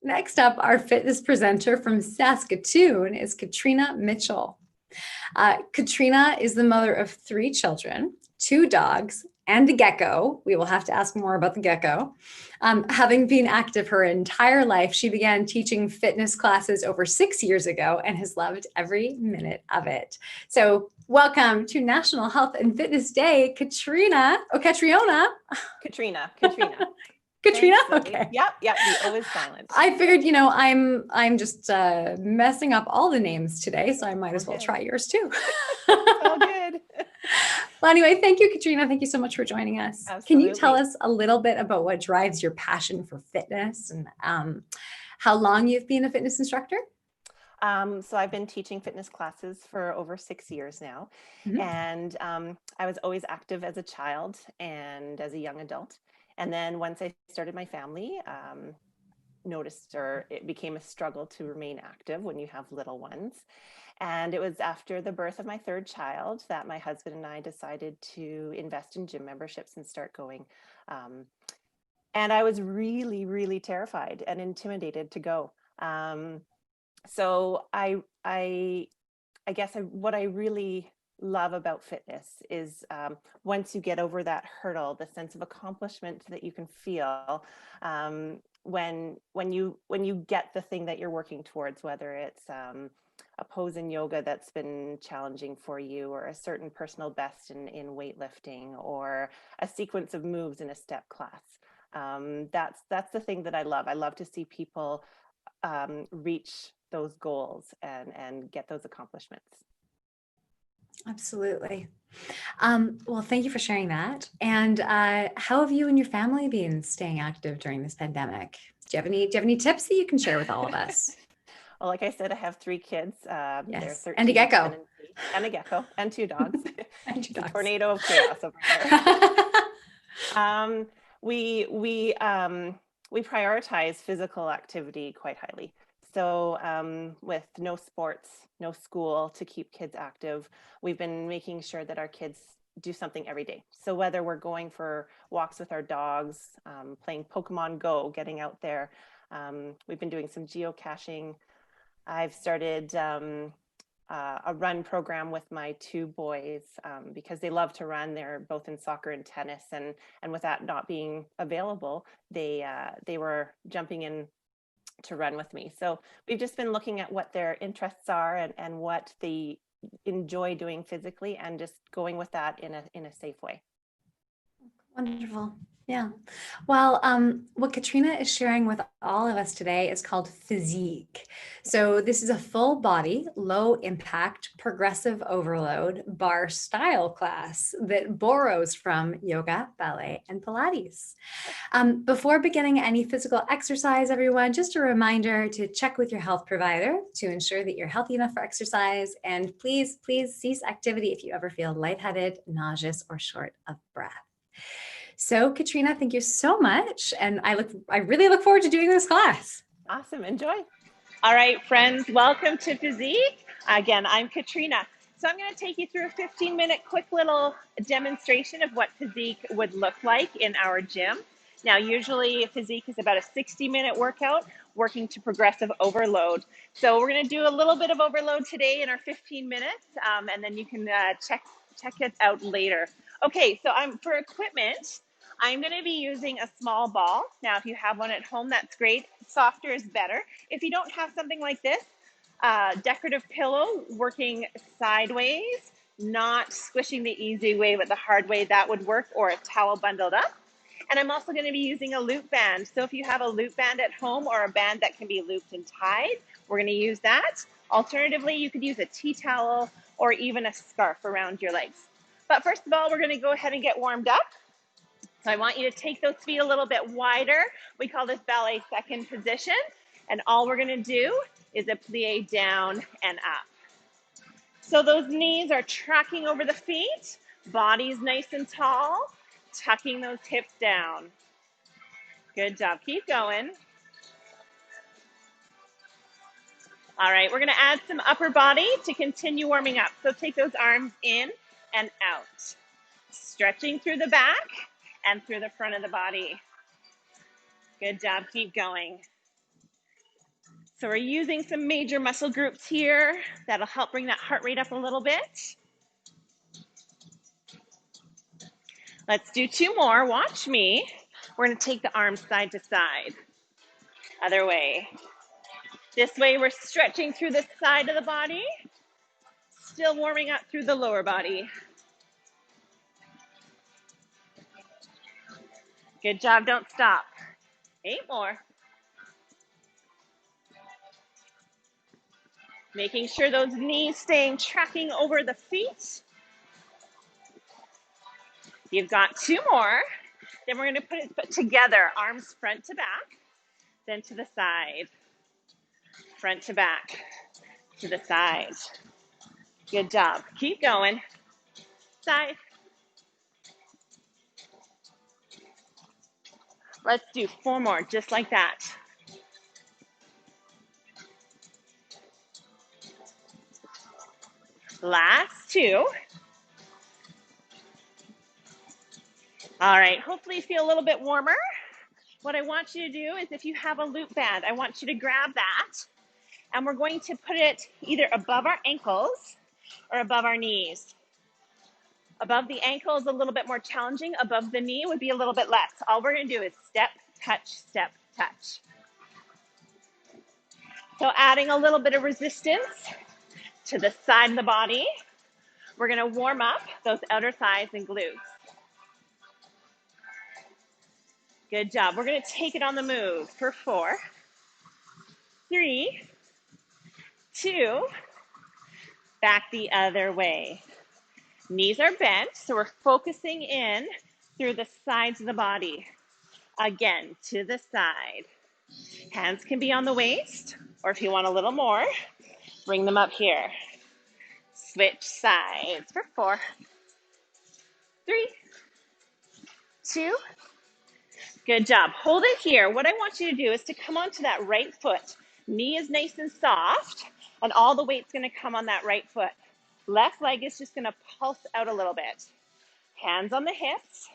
Next up, our fitness presenter from Saskatoon is Katriona Mitchell. Katriona is the mother of 3 children, 2 dogs, and a gecko. We will have to ask more about the gecko. Having been active her entire life, she began teaching fitness classes over 6 years ago and has loved every minute of it. So welcome to National Health and Fitness Day, Katriona. Katriona. Katriona. Katriona? Thanks, okay. Yep, the O is silent. I figured, I'm just messing up all the names today, so I might as well try yours too. All good. Well, anyway, thank you, Katriona. Thank you so much for joining us. Absolutely. Can you tell us a little bit about what drives your passion for fitness and how long you've been a fitness instructor? So I've been teaching fitness classes for over 6 years now. Mhm. And I was always active as a child and as a young adult. And then once I started my family, noticed it became a struggle to remain active when you have little ones. And it was after the birth of my 3rd child that my husband and I decided to invest in gym memberships and start going. And I was really, really terrified and intimidated to go. So I guess what I really love about fitness is once you get over that hurdle, the sense of accomplishment that you can feel when you get the thing that you're working towards, whether it's a pose in yoga that's been challenging for you, or a certain personal best in weightlifting, or a sequence of moves in a step class. That's the thing that I love. I love to see people reach those goals and get those accomplishments. Absolutely. Well, thank you for sharing that. And how have you and your family been staying active during this pandemic? Do you have any tips that you can share with all of us? Well, like I said, I have 3 kids. They're Yes, 13, and a 10, gecko. and a gecko, and 2 dogs. And 2 It's a dogs. tornado of chaos over here. We prioritize physical activity quite highly. So with no sports, no school to keep kids active, we've been making sure that our kids do something every day. So whether we're going for walks with our dogs, playing Pokemon Go, getting out there, we've been doing some geocaching. I've started a run program with my 2 boys because they love to run. They're both in soccer and tennis, and with that not being available, they were jumping in to run with me. So we've just been looking at what their interests are and what they enjoy doing physically, and just going with that in a safe way. Wonderful. Yeah. Well, what Katriona is sharing with all of us today is called physique. So this is a full body, low impact, progressive overload bar style class that borrows from yoga, ballet, and Pilates. Before beginning any physical exercise, everyone, just a reminder to check with your health provider to ensure that you're healthy enough for exercise. And please cease activity if you ever feel lightheaded, nauseous, or short of breath. So Katriona, thank you so much. And I really look forward to doing this class. Awesome. Enjoy. All right, friends, welcome to Physique. Again, I'm Katriona. So I'm going to take you through a 15-minute quick little demonstration of what Physique would look like in our gym. Now, usually Physique is about a 60-minute workout working to progressive overload. So we're going to do a little bit of overload today in our 15 minutes, and then you can check it out later. Okay, so for equipment, I'm going to be using a small ball. Now, if you have one at home, that's great. Softer is better. If you don't have something like this, decorative pillow working sideways, not squishing the easy way but the hard way, that would work, or a towel bundled up. And I'm also going to be using a loop band. So if you have a loop band at home, or a band that can be looped and tied, we're going to use that. Alternatively, you could use a tea towel or even a scarf around your legs. But first of all, we're going to go ahead and get warmed up. So I want you to take those feet a little bit wider. We call this ballet second position. And all we're going to do is a plie down and up. So those knees are tracking over the feet, body's nice and tall, tucking those hips down. Good job. Keep going. All right, we're going to add some upper body to continue warming up. So take those arms in and out, stretching through the back and through the front of the body. Good job. Keep going. So we're using some major muscle groups here. That'll help bring that heart rate up a little bit. Let's do 2 more. Watch me. We're going to take the arms side to side. Other way. This way we're stretching through the side of the body. Still warming up through the lower body. Good job. Don't stop. 8 more. Making sure those knees staying tracking over the feet. You've got 2 more. Then we're going to put it together. Arms front to back, then to the side. Front to back, to the side. Good job. Keep going. Side. Let's do 4 more, just like that. Last 2. All right, hopefully you feel a little bit warmer. What I want you to do is if you have a loop band, I want you to grab that and we're going to put it either above our ankles or above our knees. Above the ankle is a little bit more challenging. Above the knee would be a little bit less. All we're going to do is step, touch, step, touch. So adding a little bit of resistance to the side of the body. We're going to warm up those outer thighs and glutes. Good job. We're going to take it on the move for 4, 3, 2, back the other way. Knees are bent, so we're focusing in through the sides of the body. Again, to the side. Hands can be on the waist, or if you want a little more, bring them up here. Switch sides for 4, 3, 2. Good job. Hold it here. What I want you to do is to come onto that right foot. Knee is nice and soft, and all the weight's going to come on that right foot. Left leg is just going to pulse out a little bit. Hands on the hips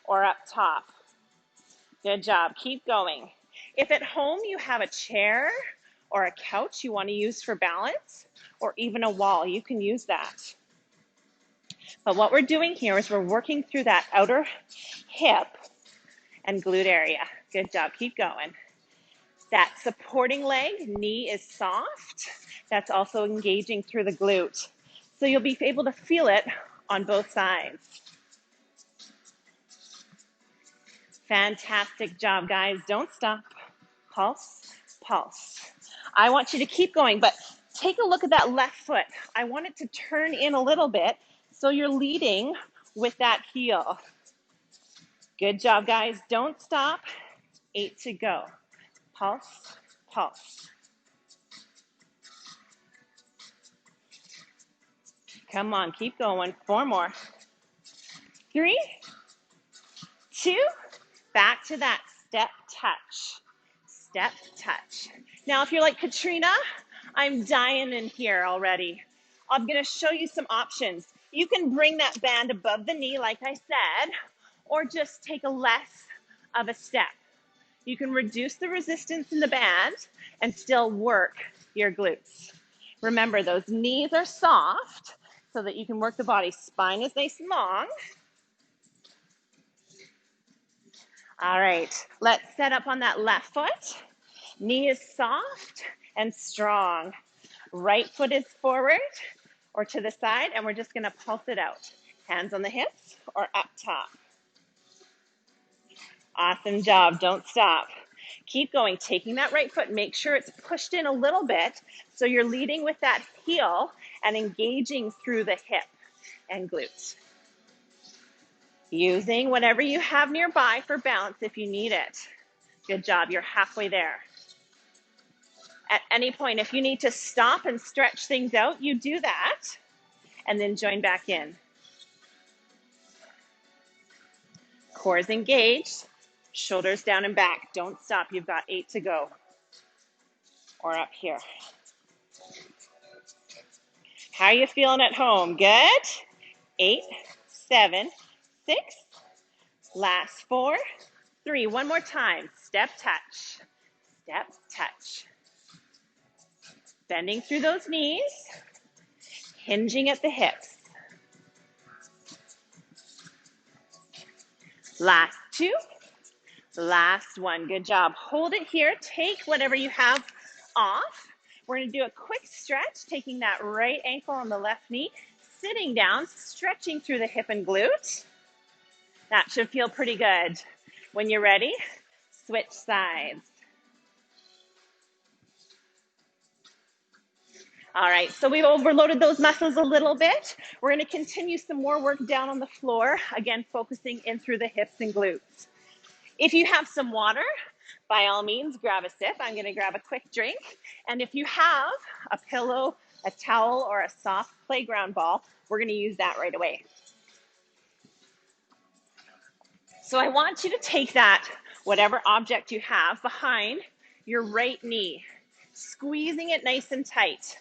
or up top. Good job. Keep going. If at home you have a chair or a couch you want to use for balance, or even a wall, you can use that. But what we're doing here is we're working through that outer hip and glute area. Good job. Keep going. That supporting leg, knee is soft. That's also engaging through the glute. So you'll be able to feel it on both sides. Fantastic job, guys. Don't stop. Pulse, pulse. I want you to keep going, but take a look at that left foot. I want it to turn in a little bit so you're leading with that heel. Good job, guys. Don't stop. 8 to go. Pulse, pulse. Come on, keep going. 4 more. 3, 2, back to that step touch. Step touch. Now, if you're like Katrina, I'm dying in here already. I'm going to show you some options. You can bring that band above the knee, like I said, or just take a less of a step. You can reduce the resistance in the band and still work your glutes. Remember, those knees are soft so that you can work the body. Spine is nice and long. All right, let's set up on that left foot. Knee is soft and strong. Right foot is forward or to the side, and we're just gonna pulse it out. Hands on the hips or up top. Awesome job, don't stop. Keep going, taking that right foot, make sure it's pushed in a little bit so you're leading with that heel and engaging through the hip and glutes. Using whatever you have nearby for balance if you need it. Good job, you're halfway there. At any point, if you need to stop and stretch things out, you do that and then join back in. Core is engaged, shoulders down and back. Don't stop, you've got 8 to go. Or up here. How are you feeling at home? Good? 8, 7, 6, last 4, 3. One more time. Step, touch. Step, touch. Bending through those knees, hinging at the hips. Last two, last one. Good job. Hold it here. Take whatever you have off. We're going to do a quick stretch, taking that right ankle on the left knee, sitting down, stretching through the hip and glute. That should feel pretty good. When you're ready, switch sides. All right, so we've overloaded those muscles a little bit. We're going to continue some more work down on the floor, again, focusing in through the hips and glutes. If you have some water, by all means, grab a sip. I'm going to grab a quick drink. And if you have a pillow, a towel, or a soft playground ball, we're going to use that right away. So I want you to take that, whatever object you have, behind your right knee, squeezing it nice and tight.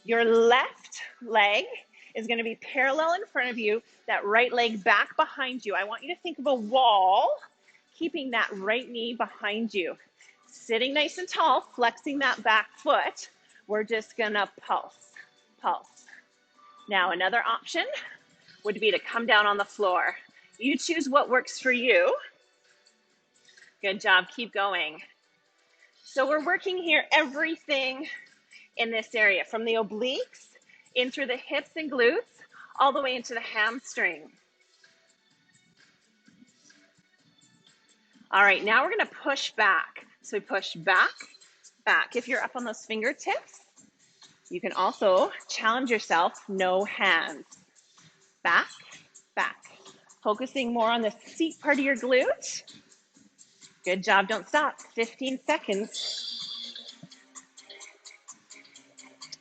Your left leg is going to be parallel in front of you, that right leg back behind you. I want you to think of a wall, keeping that right knee behind you. Sitting nice and tall, flexing that back foot. We're just going to pulse, pulse. Now, another option would be to come down on the floor. You choose what works for you. Good job. Keep going. So we're working here everything in this area, from the obliques in through the hips and glutes, all the way into the hamstring. All right, now we're gonna push back. So we push back, back. If you're up on those fingertips, you can also challenge yourself, no hands. Back, back. Focusing more on the seat part of your glute. Good job, don't stop. 15 seconds.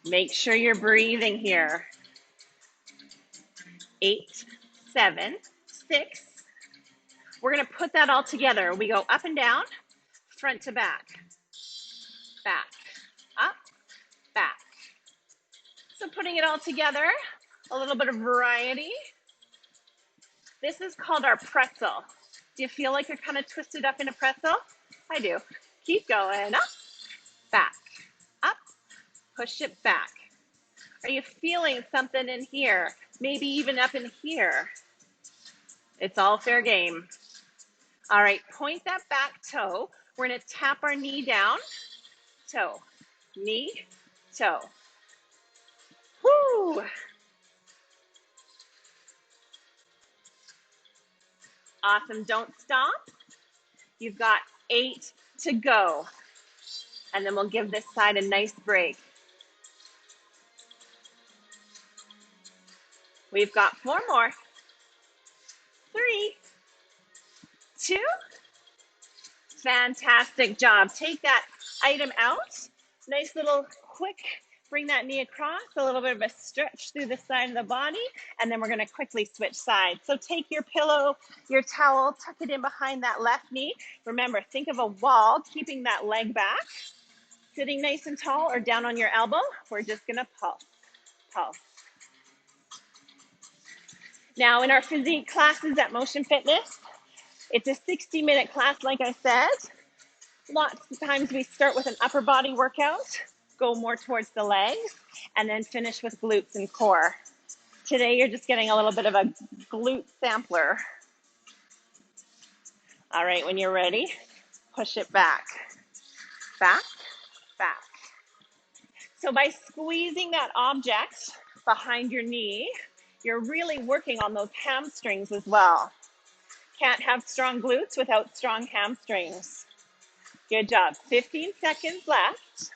Make sure you're breathing here. 8, 7, 6. We're gonna put that all together. We go up and down, front to back, back, up, back. So putting it all together, a little bit of variety. This is called our pretzel. Do you feel like you're kind of twisted up in a pretzel? I do. Keep going, up, back, up, push it back. Are you feeling something in here? Maybe even up in here. It's all fair game. All right, point that back toe. We're gonna tap our knee down, toe, knee, toe. Woo! Awesome, don't stop. You've got 8 to go. And then we'll give this side a nice break. We've got 4 more. 3, 2. Fantastic job. Take that item out. Nice little quick, bring that knee across, a little bit of a stretch through the side of the body, and then we're gonna quickly switch sides. So take your pillow, your towel, tuck it in behind that left knee. Remember, think of a wall, keeping that leg back, sitting nice and tall or down on your elbow. We're just gonna pulse, pulse. Now in our physique classes at Motion Fitness, it's a 60-minute class, like I said. Lots of times we start with an upper body workout, go more towards the legs, and then finish with glutes and core. Today, you're just getting a little bit of a glute sampler. All right, when you're ready, push it back, back, back. So by squeezing that object behind your knee, you're really working on those hamstrings as well. Can't have strong glutes without strong hamstrings. Good job. 15 seconds left.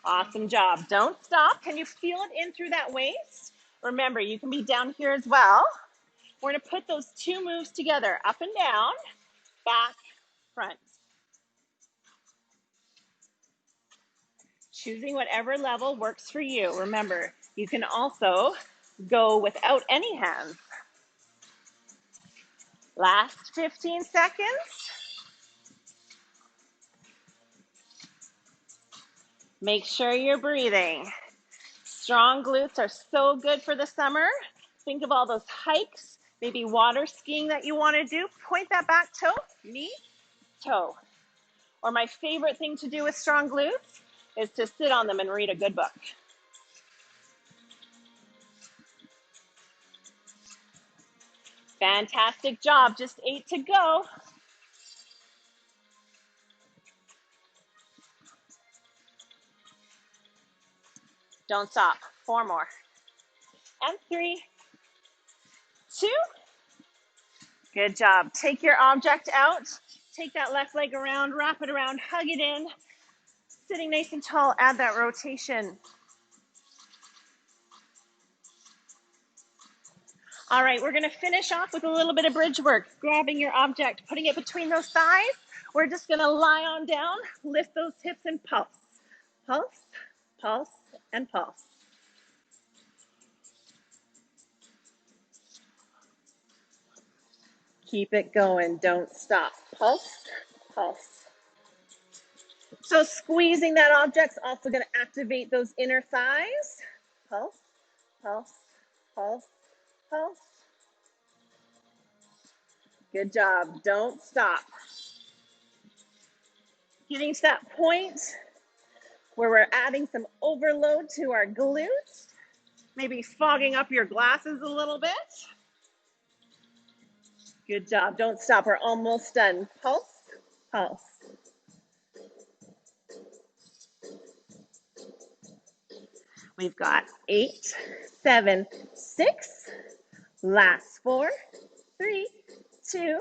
Awesome job. Don't stop. Can you feel it in through that waist? Remember, you can be down here as well. We're going to put those 2 moves together, up and down, back, front. Choosing whatever level works for you. Remember, you can also go without any hands. Last 15 seconds. Make sure you're breathing. Strong glutes are so good for the summer. Think of all those hikes, maybe water skiing that you want to do. Point that back toe, knee, toe. Or my favorite thing to do with strong glutes is to sit on them and read a good book. Fantastic job, just 8 to go. Don't stop, 4 more. And 3, 2. Good job. Take your object out, take that left leg around, wrap it around, hug it in. Sitting nice and tall, add that rotation. All right, we're gonna finish off with a little bit of bridge work, grabbing your object, putting it between those thighs. We're just gonna lie on down, lift those hips and pulse. Pulse, pulse, and pulse. Keep it going, don't stop. Pulse, pulse. So squeezing that object's also gonna activate those inner thighs. Pulse, pulse, pulse, pulse. Good job, don't stop. Getting to that point where we're adding some overload to our glutes, maybe fogging up your glasses a little bit. Good job, don't stop, we're almost done. Pulse, pulse. We've got 8, 7, 6, last 4, 3, 2,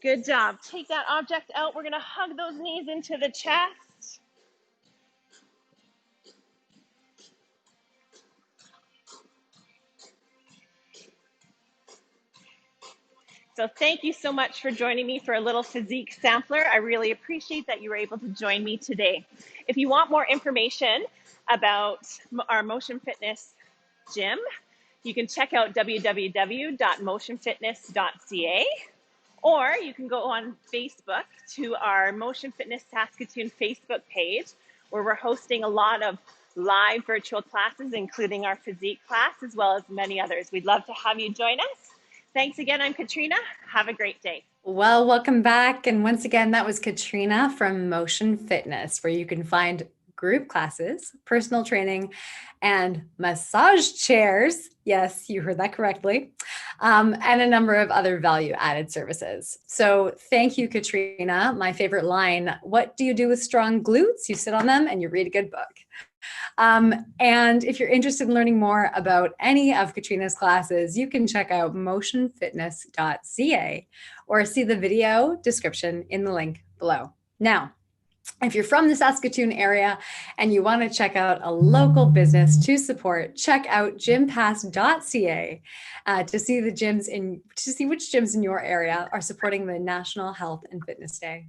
good job. Take that object out, we're gonna hug those knees into the chest. So thank you so much for joining me for a little physique sampler. I really appreciate that you were able to join me today. If you want more information about our Motion Fitness gym, you can check out www.motionfitness.ca, or you can go on Facebook to our Motion Fitness Saskatoon Facebook page, where we're hosting a lot of live virtual classes, including our physique class, as well as many others. We'd love to have you join us. Thanks again, I'm Katrina. Have a great day. Well, welcome back. And once again, that was Katrina from Motion Fitness, where you can find group classes, personal training, and massage chairs. Yes, you heard that correctly. And a number of other value-added services. So thank you, Katrina. My favorite line, what do you do with strong glutes? You sit on them and you read a good book. And if you're interested in learning more about any of Katrina's classes, you can check out motionfitness.ca or see the video description in the link below. Now, if you're from the Saskatoon area and you want to check out a local business to support, check out gympass.ca to see which gyms in your area are supporting the National Health and Fitness Day.